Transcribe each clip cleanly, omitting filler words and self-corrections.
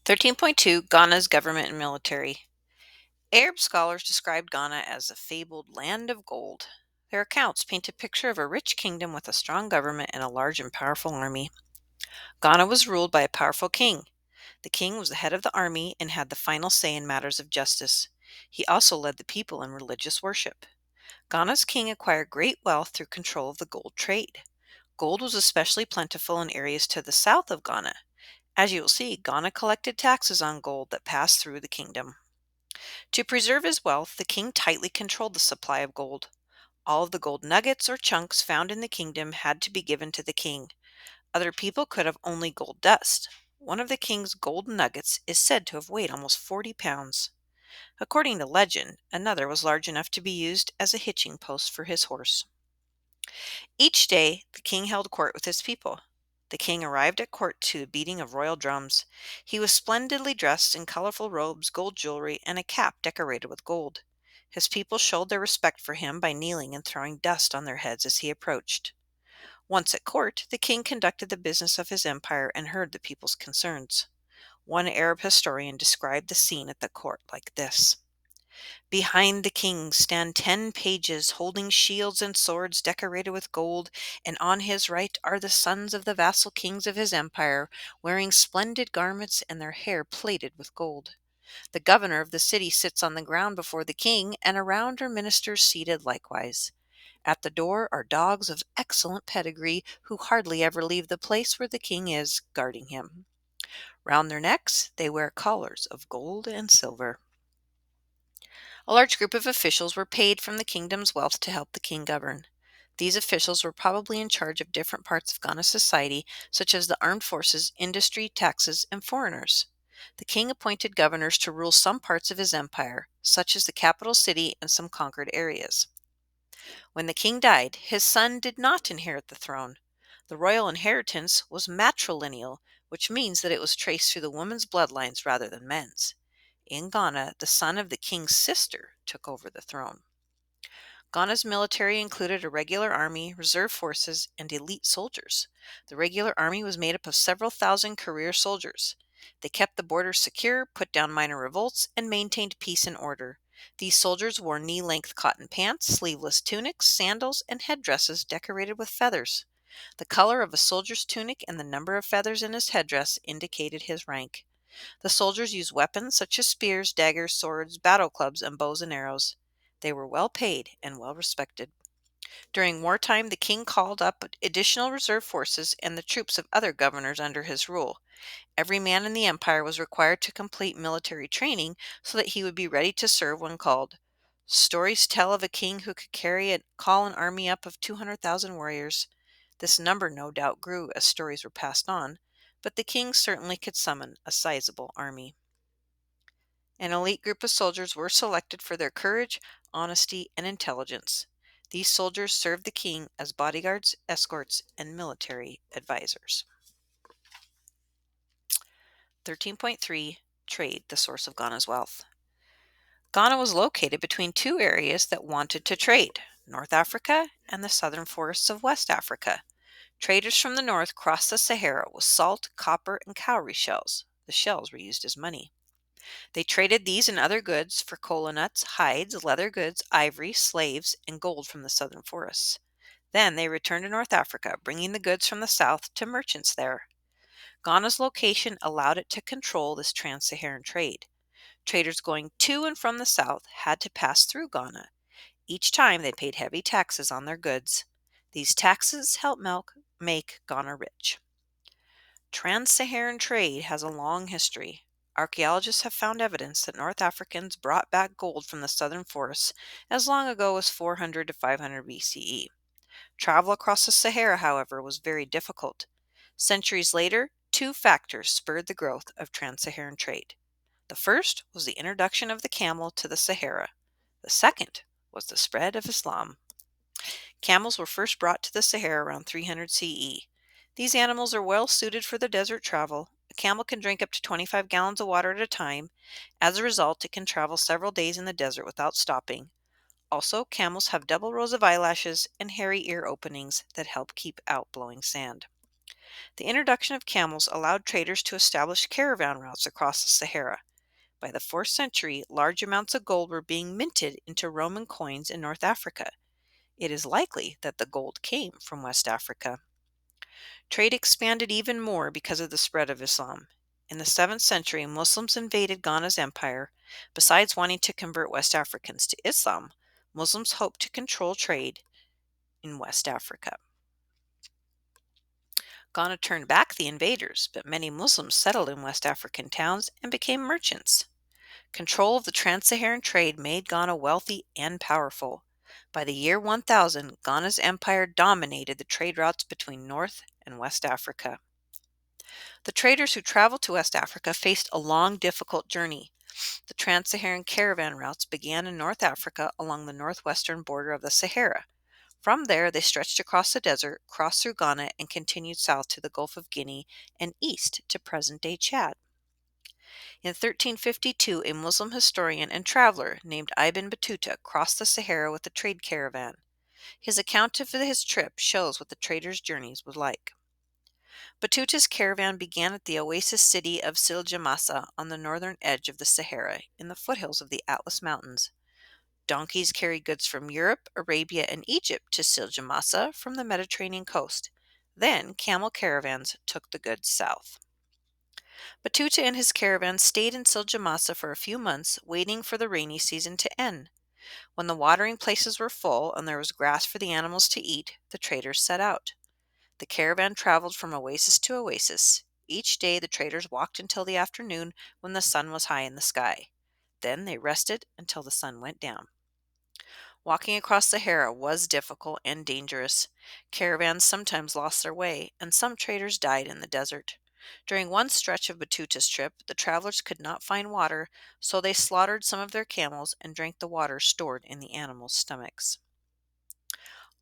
13.2 Ghana's Government and Military. Arab scholars described Ghana as a fabled land of gold. Their accounts paint a picture of a rich kingdom with a strong government and a large and powerful army. Ghana was ruled by a powerful king. The king was the head of the army and had the final say in matters of justice. He also led the people in religious worship. Ghana's king acquired great wealth through control of the gold trade. Gold was especially plentiful in areas to the south of Ghana. As you will see, Ghana collected taxes on gold that passed through the kingdom. To preserve his wealth, the king tightly controlled the supply of gold. All of the gold nuggets or chunks found in the kingdom had to be given to the king. Other people could have only gold dust. One of the king's gold nuggets is said to have weighed almost 40 pounds. According to legend, another was large enough to be used as a hitching post for his horse. Each day, the king held court with his people. The king arrived at court to the beating of royal drums. He was splendidly dressed in colorful robes, gold jewelry, and a cap decorated with gold. His people showed their respect for him by kneeling and throwing dust on their heads as he approached. Once at court, the king conducted the business of his empire and heard the people's concerns. One Arab historian described the scene at the court like this. Behind the king stand 10 pages holding shields and swords decorated with gold, and on his right are the sons of the vassal kings of his empire, wearing splendid garments and their hair plaited with gold. The governor of the city sits on the ground before the king, and around are ministers seated likewise. At the door are dogs of excellent pedigree who hardly ever leave the place where the king is, guarding him. Round their necks they wear collars of gold and silver. A large group of officials were paid from the kingdom's wealth to help the king govern. These officials were probably in charge of different parts of Ghana's society, such as the armed forces, industry, taxes, and foreigners. The king appointed governors to rule some parts of his empire, such as the capital city and some conquered areas. When the king died, his son did not inherit the throne. The royal inheritance was matrilineal, which means that it was traced through the woman's bloodlines rather than men's. In Ghana, the son of the king's sister took over the throne. Ghana's military included a regular army, reserve forces, and elite soldiers. The regular army was made up of several thousand career soldiers. They kept the borders secure, put down minor revolts, and maintained peace and order. These soldiers wore knee-length cotton pants, sleeveless tunics, sandals, and headdresses decorated with feathers. The color of a soldier's tunic and the number of feathers in his headdress indicated his rank. The soldiers used weapons such as spears, daggers, swords, battle clubs, and bows and arrows. They were well paid and well respected. During wartime, the king called up additional reserve forces and the troops of other governors under his rule. Every man in the empire was required to complete military training so that he would be ready to serve when called. Stories tell of a king who could call an army up of 200,000 warriors. This number no doubt grew as stories were passed on, but the king certainly could summon a sizable army. An elite group of soldiers were selected for their courage, honesty, and intelligence. These soldiers served the king as bodyguards, escorts, and military advisors. 13.3 Trade, the source of Ghana's wealth. Ghana was located between two areas that wanted to trade, North Africa and the southern forests of West Africa. Traders from the north crossed the Sahara with salt, copper, and cowrie shells. The shells were used as money. They traded these and other goods for kola nuts, hides, leather goods, ivory, slaves, and gold from the southern forests. Then they returned to North Africa, bringing the goods from the south to merchants there. Ghana's location allowed it to control this trans-Saharan trade. Traders going to and from the south had to pass through Ghana. Each time they paid heavy taxes on their goods. These taxes helped make Ghana rich. Trans-Saharan trade has a long history. Archaeologists have found evidence that North Africans brought back gold from the southern forests as long ago as 400 to 500 BCE. Travel across the Sahara, however, was very difficult. Centuries later, two factors spurred the growth of trans-Saharan trade. The first was the introduction of the camel to the Sahara. The second was the spread of Islam. Camels were first brought to the Sahara around 300 CE. These animals are well suited for the desert travel. A camel can drink up to 25 gallons of water at a time. As a result, it can travel several days in the desert without stopping. Also, camels have double rows of eyelashes and hairy ear openings that help keep out blowing sand. The introduction of camels allowed traders to establish caravan routes across the Sahara. By the 4th century, large amounts of gold were being minted into Roman coins in North Africa. It is likely that the gold came from West Africa. Trade expanded even more because of the spread of Islam. In the 7th century, Muslims invaded Ghana's empire. Besides wanting to convert West Africans to Islam, Muslims hoped to control trade in West Africa. Ghana turned back the invaders, but many Muslims settled in West African towns and became merchants. Control of the trans-Saharan trade made Ghana wealthy and powerful. By the year 1000, Ghana's empire dominated the trade routes between North and West Africa. The traders who traveled to West Africa faced a long, difficult journey. The trans-Saharan caravan routes began in North Africa along the northwestern border of the Sahara. From there, they stretched across the desert, crossed through Ghana, and continued south to the Gulf of Guinea and east to present-day Chad. In 1352, a Muslim historian and traveler named Ibn Battuta crossed the Sahara with a trade caravan. His account of his trip shows what the traders' journeys were like. Battuta's caravan began at the oasis city of Siljamasa on the northern edge of the Sahara, in the foothills of the Atlas Mountains. Donkeys carried goods from Europe, Arabia, and Egypt to Siljamasa from the Mediterranean coast. Then camel caravans took the goods south. Battuta and his caravan stayed in Siljamasa for a few months, waiting for the rainy season to end. When the watering places were full and there was grass for the animals to eat, the traders set out. The caravan traveled from oasis to oasis. Each day the traders walked until the afternoon when the sun was high in the sky. Then they rested until the sun went down. Walking across the Sahara was difficult and dangerous. Caravans sometimes lost their way, and some traders died in the desert. During one stretch of Battuta's trip, the travelers could not find water, so they slaughtered some of their camels and drank the water stored in the animals' stomachs.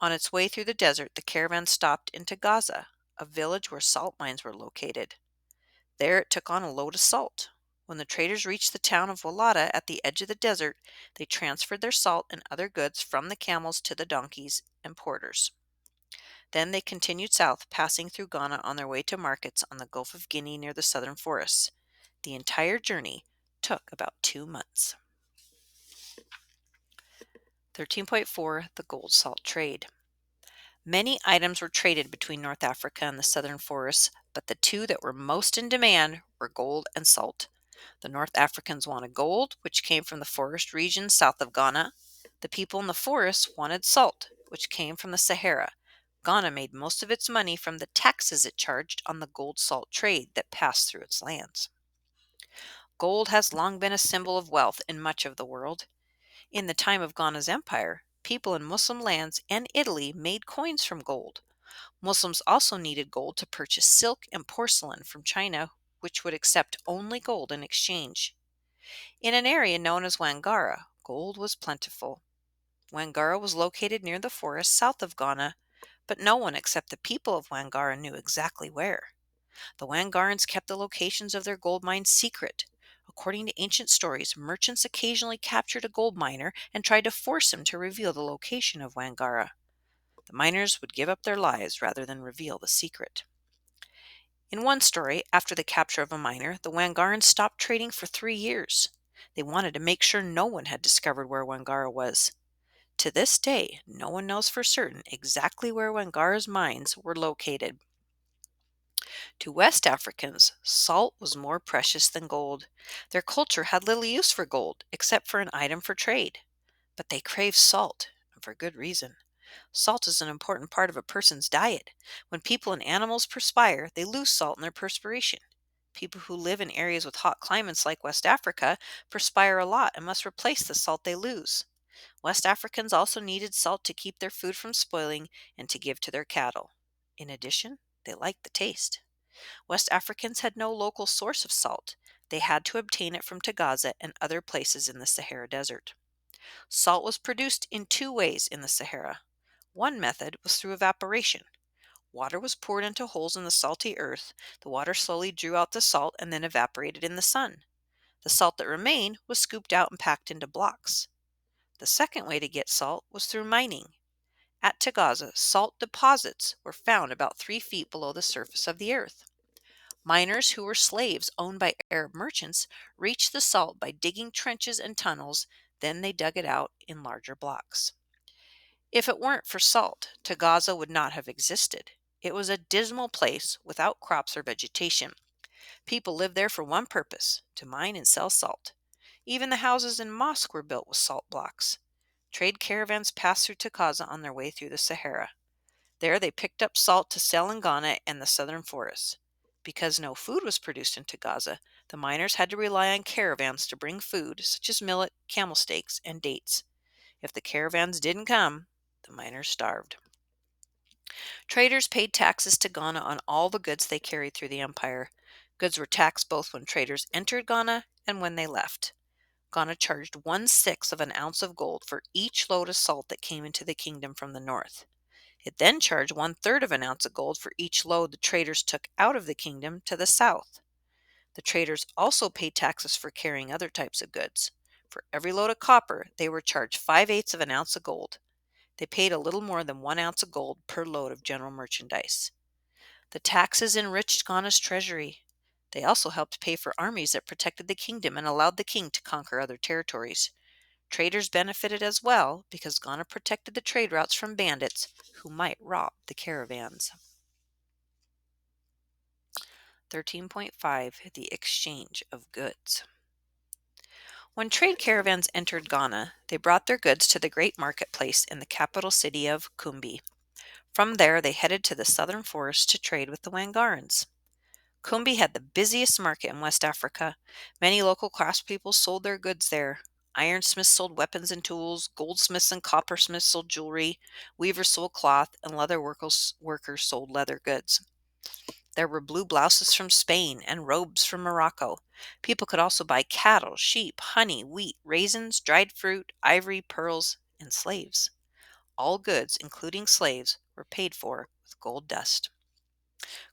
On its way through the desert, the caravan stopped into Gaza, a village where salt mines were located. There it took on a load of salt. When the traders reached the town of Walata at the edge of the desert, they transferred their salt and other goods from the camels to the donkeys and porters. Then they continued south, passing through Ghana on their way to markets on the Gulf of Guinea near the southern forests. The entire journey took about 2 months. 13.4 The Gold Salt Trade. Many items were traded between North Africa and the southern forests, but the two that were most in demand were gold and salt. The North Africans wanted gold, which came from the forest regions south of Ghana. The people in the forests wanted salt, which came from the Sahara. Ghana made most of its money from the taxes it charged on the gold salt trade that passed through its lands. Gold has long been a symbol of wealth in much of the world. In the time of Ghana's empire, people in Muslim lands and Italy made coins from gold. Muslims also needed gold to purchase silk and porcelain from China, which would accept only gold in exchange. In an area known as Wangara, gold was plentiful. Wangara was located near the forest south of Ghana, but no one except the people of Wangara knew exactly where. The Wangarans kept the locations of their gold mines secret. According to ancient stories, merchants occasionally captured a gold miner and tried to force him to reveal the location of Wangara. The miners would give up their lives rather than reveal the secret. In one story, after the capture of a miner, the Wangarans stopped trading for 3 years. They wanted to make sure no one had discovered where Wangara was. To this day, no one knows for certain exactly where Wangara's mines were located. To West Africans, salt was more precious than gold. Their culture had little use for gold, except for an item for trade. But they craved salt, and for good reason. Salt is an important part of a person's diet. When people and animals perspire, they lose salt in their perspiration. People who live in areas with hot climates like West Africa perspire a lot and must replace the salt they lose. West Africans also needed salt to keep their food from spoiling and to give to their cattle. In addition, they liked the taste. West Africans had no local source of salt. They had to obtain it from Tagaza and other places in the Sahara Desert. Salt was produced in 2 ways in the Sahara. One method was through evaporation. Water was poured into holes in the salty earth. The water slowly drew out the salt and then evaporated in the sun. The salt that remained was scooped out and packed into blocks. The second way to get salt was through mining. At Tagaza, salt deposits were found about 3 feet below the surface of the earth. Miners who were slaves owned by Arab merchants reached the salt by digging trenches and tunnels, then they dug it out in larger blocks. If it weren't for salt, Tagaza would not have existed. It was a dismal place without crops or vegetation. People lived there for one purpose, to mine and sell salt. Even the houses and mosques were built with salt blocks. Trade caravans passed through Tagaza on their way through the Sahara. There they picked up salt to sell in Ghana and the southern forests. Because no food was produced in Tagaza, the miners had to rely on caravans to bring food, such as millet, camel steaks, and dates. If the caravans didn't come, the miners starved. Traders paid taxes to Ghana on all the goods they carried through the empire. Goods were taxed both when traders entered Ghana and when they left. Ghana charged 1/6 of an ounce of gold for each load of salt that came into the kingdom from the north. It then charged 1/3 of an ounce of gold for each load the traders took out of the kingdom to the south. The traders also paid taxes for carrying other types of goods. For every load of copper, they were charged 5/8 of an ounce of gold. They paid a little more than 1 ounce of gold per load of general merchandise. The taxes enriched Ghana's treasury. They also helped pay for armies that protected the kingdom and allowed the king to conquer other territories. Traders benefited as well because Ghana protected the trade routes from bandits who might rob the caravans. 13.5 The Exchange of Goods. When trade caravans entered Ghana, they brought their goods to the great marketplace in the capital city of Kumbi. From there, they headed to the southern forests to trade with the Wangarans. Kumbi had the busiest market in West Africa. Many local craftspeople sold their goods there. Ironsmiths sold weapons and tools, goldsmiths and coppersmiths sold jewelry, weavers sold cloth, and leather workers sold leather goods. There were blue blouses from Spain and robes from Morocco. People could also buy cattle, sheep, honey, wheat, raisins, dried fruit, ivory, pearls, and slaves. All goods, including slaves, were paid for with gold dust.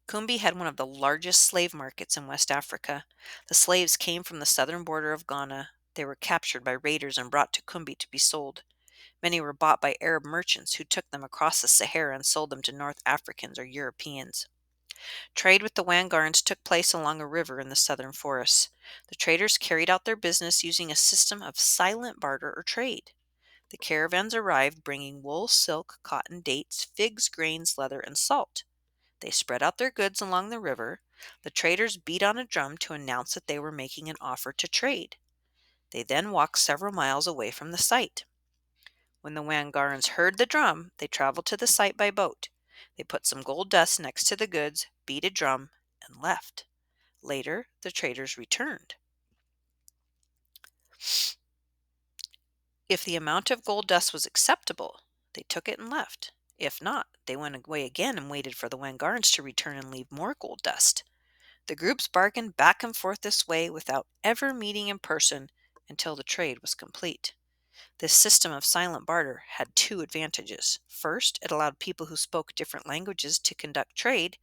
Kumbi had one of the largest slave markets in West Africa. The slaves came from the southern border of Ghana. They were captured by raiders and brought to Kumbi to be sold. Many were bought by Arab merchants who took them across the Sahara and sold them to North Africans or Europeans. Trade with the Wangarans took place along a river in the southern forests. The traders carried out their business using a system of silent barter or trade. The caravans arrived bringing wool, silk, cotton, dates, figs, grains, leather, and salt. They spread out their goods along the river. The traders beat on a drum to announce that they were making an offer to trade. They then walked several miles away from the site. When the Wangarans heard the drum, they traveled to the site by boat. They put some gold dust next to the goods, beat a drum, and left. Later, the traders returned. If the amount of gold dust was acceptable, they took it and left. If not, they went away again and waited for the Wangarans to return and leave more gold dust. The groups bargained back and forth this way without ever meeting in person until the trade was complete. This system of silent barter had two advantages. First, it allowed people who spoke different languages to conduct trade.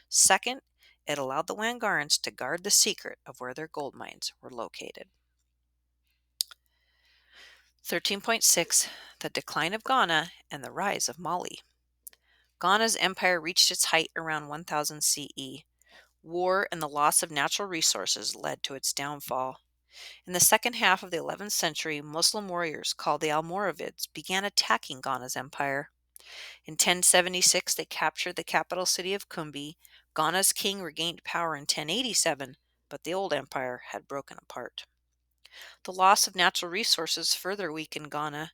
Second, it allowed the Wangarans to guard the secret of where their gold mines were located. 13.6 The Decline of Ghana and the Rise of Mali. Ghana's empire reached its height around 1000 CE. War and the loss of natural resources led to its downfall. In the second half of the 11th century, Muslim warriors called the Almoravids began attacking Ghana's empire. In 1076, they captured the capital city of Kumbi. Ghana's king regained power in 1087, but the old empire had broken apart. The loss of natural resources further weakened Ghana.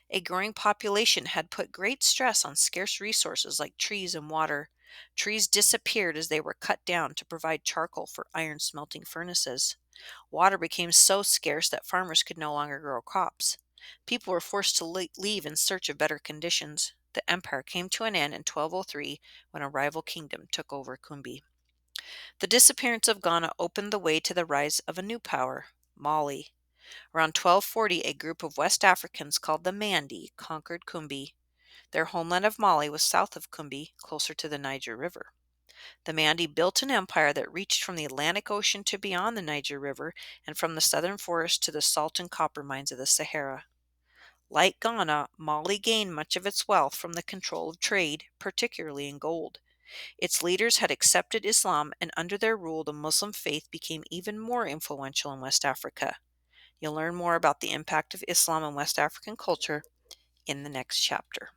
A growing population had put great stress on scarce resources like trees and water. Trees disappeared as they were cut down to provide charcoal for iron smelting furnaces. Water became so scarce that farmers could no longer grow crops. People were forced to leave in search of better conditions. The empire came to an end in 1203 when a rival kingdom took over Kumbi. The disappearance of Ghana opened the way to the rise of a new power, Mali. Around 1240, a group of West Africans called the Mandi conquered Kumbi. Their homeland of Mali was south of Kumbi, closer to the Niger River. The Mandi built an empire that reached from the Atlantic Ocean to beyond the Niger River and from the southern forest to the salt and copper mines of the Sahara. Like Ghana, Mali gained much of its wealth from the control of trade, particularly in gold. Its leaders had accepted Islam, and under their rule, the Muslim faith became even more influential in West Africa. You'll learn more about the impact of Islam on West African culture in the next chapter.